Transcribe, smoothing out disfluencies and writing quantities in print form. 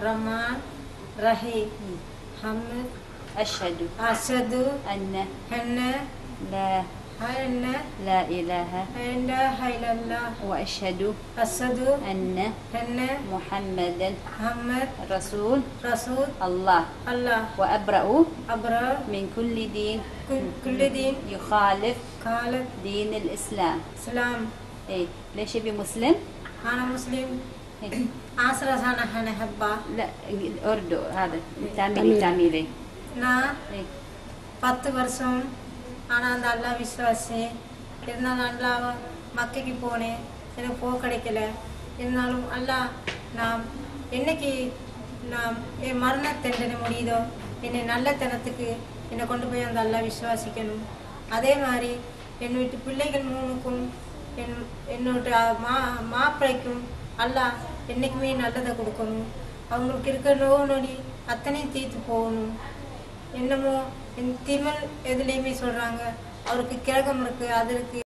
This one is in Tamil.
رحمن رحيم حمد أشهد أشهد أن أن لا أن لا إله إلا الله وأشهد أشهد أن أن محمدا محمد رسول رسول الله الله وأبرأ أبرأ من كل دين كل دين يخالف خالد دين الإسلام. سلام. إيه ليش يبي مسلم؟ أنا مسلم. إيه؟ أسرع أنا هنحبه. لا أردو هذا تعميلي. நான் إيه 10 வருஷம் ஆனால் அந்த அல்லா விசுவாசி இருந்தாலும் அல்லா மக்கைக்கு போனேன், எனக்கு போக கிடைக்கல. இருந்தாலும் அல்லா நான் என்னைக்கு நான் என் மரண தண்டனை முடியுதோ என்னை நல்ல தனத்துக்கு என்னை கொண்டு போய் அந்த அல்லா விசுவாசிக்கணும். அதே மாதிரி என் வீட்டு பிள்ளைகள் மூணுக்கும் என்னோட மாப்பிள்ளைக்கும் அல்லா என்றைக்குமே நல்லதை கொடுக்கணும். அவங்களுக்கு இருக்கிற நோய் நொடி அத்தனையும் தீர்த்து போகணும். என்னமோ என் திமல் எதுலேயுமே சொல்கிறாங்க அவருக்கு கிரகம் இருக்குது, அது இருக்குது,